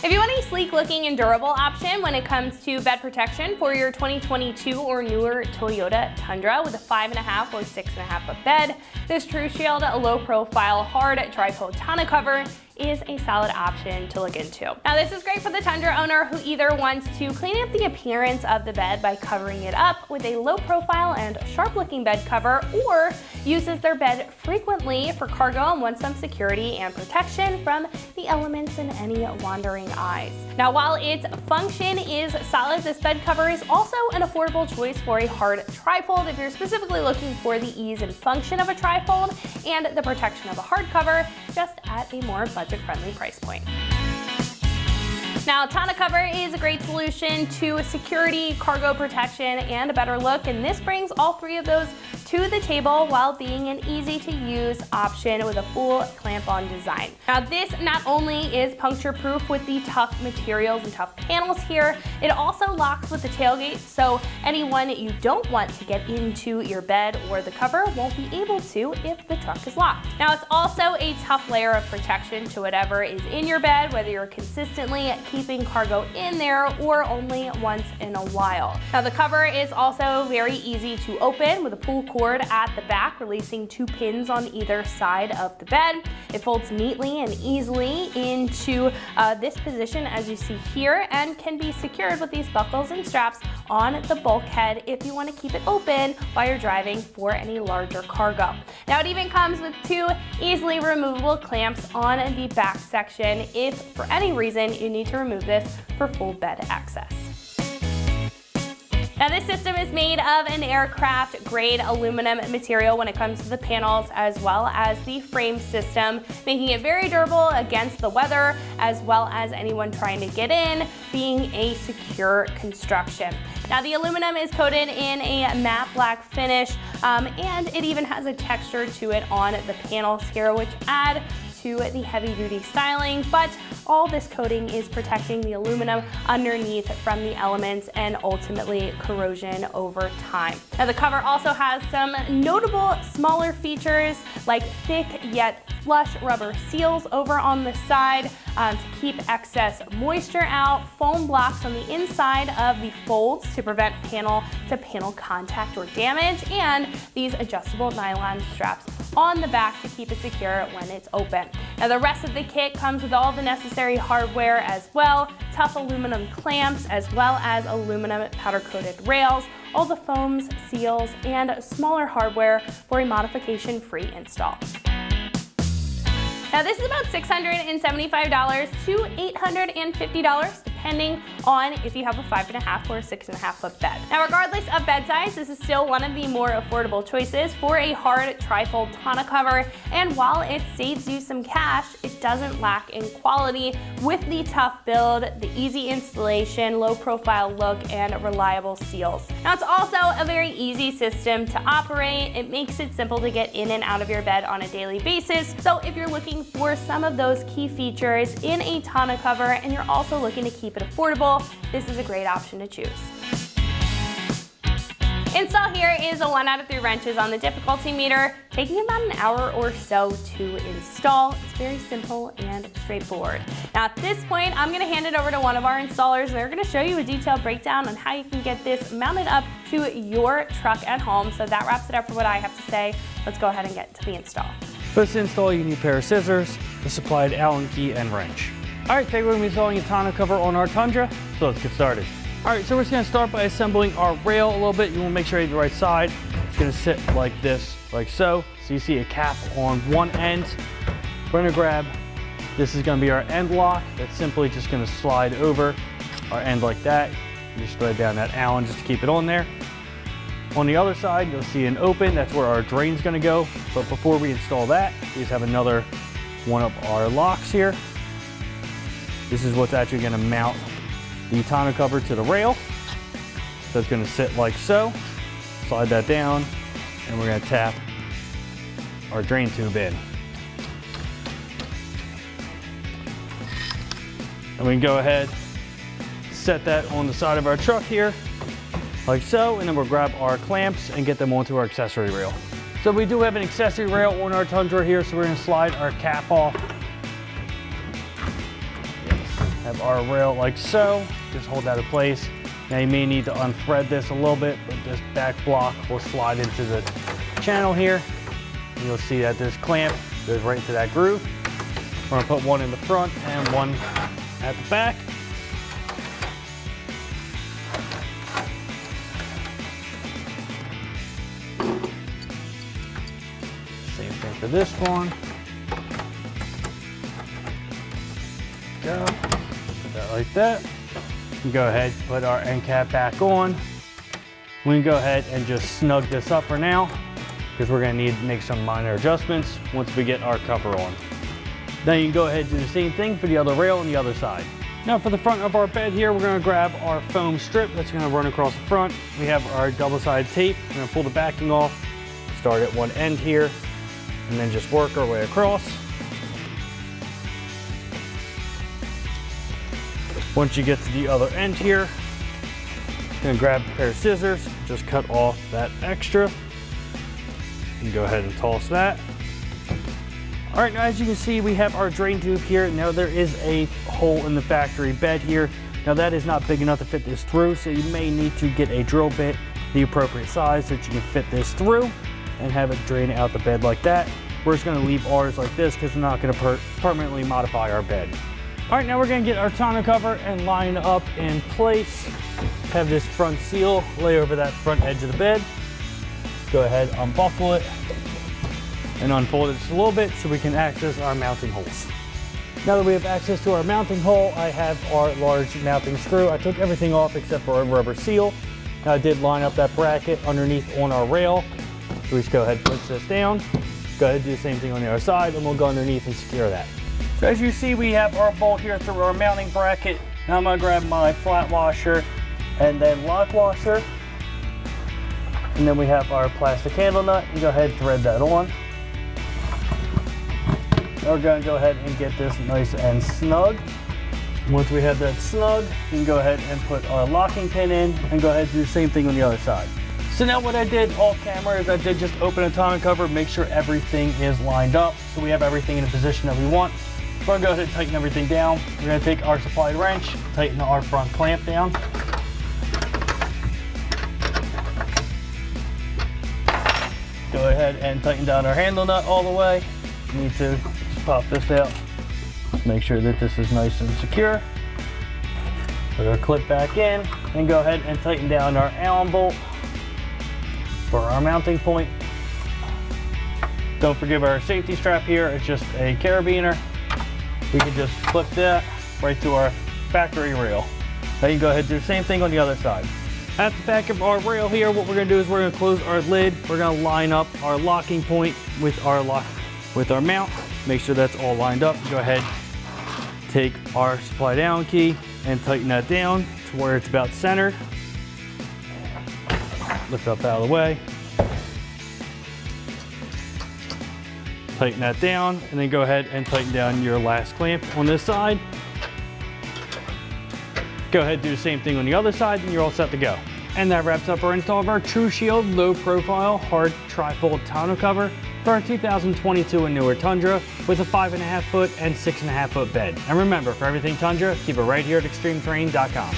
If you want a sleek looking and durable option when it comes to bed protection for your 2022 or newer Toyota Tundra with a 5.5 or 6.5 foot bed, this TruShield, a low profile hard trifold tonneau cover, is a solid option to look into. Now this is great for the Tundra owner who either wants to clean up the appearance of the bed by covering it up with a low profile and sharp looking bed cover, or uses their bed frequently for cargo and wants some security and protection from the elements and any wandering eyes. Now while its function is solid, this bed cover is also an affordable choice for a hard trifold if you're specifically looking for the ease and function of a trifold and the protection of a hard cover, just at a more budget-friendly price point. Now, tonneau cover is a great solution to security, cargo protection, and a better look, and this brings all three of those to the table while being an easy-to-use option with a full clamp-on design. Now, this not only is puncture-proof with the tough materials and tough panels here, it also locks with the tailgate, so anyone you don't want to get into your bed or the cover won't be able to if the truck is locked. Now, it's also a tough layer of protection to whatever is in your bed, whether you're consistently keeping cargo in there or only once in a while. Now the cover is also very easy to open with a pull cord at the back, releasing 2 pins on either side of the bed. It folds neatly and easily into this position as you see here, and can be secured with these buckles and straps on the bulkhead if you want to keep it open while you're driving for any larger cargo. Now it even comes with 2 easily removable clamps on the back section if for any reason you need to remove this for full bed access. Now this system is made of an aircraft grade aluminum material when it comes to the panels as well as the frame system, making it very durable against the weather as well as anyone trying to get in, being a secure construction. Now the aluminum is coated in a matte black finish and it even has a texture to it on the panels here, which add to the heavy duty styling, but all this coating is protecting the aluminum underneath from the elements and ultimately corrosion over time. Now the cover also has some notable smaller features like thick yet flush rubber seals over on the side to keep excess moisture out, foam blocks on the inside of the folds to prevent panel-to-panel contact or damage, and these adjustable nylon straps on the back to keep it secure when it's open. Now the rest of the kit comes with all the necessary hardware as well, tough aluminum clamps as well as aluminum powder-coated rails, all the foams, seals, and smaller hardware for a modification-free install. Now this is about $675 to $850 depending on if you have a 5.5 or 6.5 foot bed. Now regardless of bed size, this is still one of the more affordable choices for a hard trifold tonneau cover, and while it saves you some cash, it doesn't lack in quality with the tough build, the easy installation, low profile look, and reliable seals. Now it's also a very easy system to operate. It makes it simple to get in and out of your bed on a daily basis, so if you're looking for some of those key features in a tonneau cover and you're also looking to keep it affordable, this is a great option to choose. Install here is a 1 out of 3 wrenches on the difficulty meter, taking about an hour or so to install. It's very simple and straightforward. Now at this point, I'm gonna hand it over to one of our installers, and they're gonna show you a detailed breakdown on how you can get this mounted up to your truck at home. So that wraps it up for what I have to say. Let's go ahead and get to the install. For this install, you need a pair of scissors, the supplied Allen key, and wrench. All right, today we're gonna be installing a tonneau cover on our Tundra, so let's get started. All right, so we're just gonna start by assembling our rail a little bit. You wanna make sure you have the right side. It's gonna sit like this, like so. So you see a cap on one end. We're gonna grab, this is gonna be our end lock. That's simply just gonna slide over our end like that. You just thread down that Allen just to keep it on there. On the other side, you'll see an open, that's where our drain's gonna go. But before we install that, we just have another one of our locks here. This is what's actually gonna mount the tonneau cover to the rail. So it's gonna sit like so. Slide that down, and we're gonna tap our drain tube in. And we can go ahead, set that on the side of our truck here, like so, and then we'll grab our clamps and get them onto our accessory rail. So we do have an accessory rail on our Tundra here, so we're gonna slide our cap off. Yes. have our rail like so. Just hold that in place. Now you may need to unthread this a little bit, but this back block will slide into the channel here. And you'll see that this clamp goes right into that groove. We're gonna put one in the front and one at the back. Same thing for this one. Go. Put that like that. We go ahead, put our end cap back on. We can go ahead and just snug this up for now, because we're gonna need to make some minor adjustments once we get our cover on. Then you can go ahead and do the same thing for the other rail on the other side. Now for the front of our bed here, we're gonna grab our foam strip that's gonna run across the front. We have our double-sided tape. We're gonna pull the backing off, start at one end here, and then just work our way across. Once you get to the other end here, you're gonna grab a pair of scissors, just cut off that extra. You can go ahead and toss that. All right, now as you can see, we have our drain tube here. Now there is a hole in the factory bed here. Now that is not big enough to fit this through, so you may need to get a drill bit the appropriate size so that you can fit this through and have it drain out the bed like that. We're just gonna leave ours like this because we're not gonna permanently modify our bed. All right, now we're gonna get our tonneau cover and line up in place. Have this front seal lay over that front edge of the bed. Go ahead, unbuckle it and unfold it just a little bit so we can access our mounting holes. Now that we have access to our mounting hole, I have our large mounting screw. I took everything off except for a rubber seal. Now I did line up that bracket underneath on our rail. So we just go ahead and push this down. Go ahead and do the same thing on the other side, and we'll go underneath and secure that. So as you see, we have our bolt here through our mounting bracket. Now I'm gonna grab my flat washer and then lock washer. And then we have our plastic handle nut, and go ahead and thread that on. Now we're gonna go ahead and get this nice and snug. Once we have that snug, we can go ahead and put our locking pin in and go ahead and do the same thing on the other side. So now what I did off camera is I did just open a tonneau cover, make sure everything is lined up so we have everything in the position that we want. We're gonna go ahead and tighten everything down. We're gonna take our supplied wrench, tighten our front clamp down. Go ahead and tighten down our handle nut all the way. We need to just pop this out. Just make sure that this is nice and secure. Put our clip back in and go ahead and tighten down our Allen bolt for our mounting point. Don't forget our safety strap here. It's just a carabiner. We can just clip that right to our factory rail. Now you can go ahead and do the same thing on the other side. At the back of our rail here, what we're gonna do is we're gonna close our lid. We're gonna line up our locking point with our mount. Make sure that's all lined up. Go ahead, take our supplied Allen key and tighten that down to where it's about centered. Lift up out of the way. Tighten that down, and then go ahead and tighten down your last clamp on this side. Go ahead and do the same thing on the other side, and you're all set to go. And that wraps up our install of our TruShield low profile hard trifold tonneau cover for our 2022 and newer Tundra with a 5.5 foot and 6.5 foot bed. And remember, for everything Tundra, keep it right here at extremeterrain.com.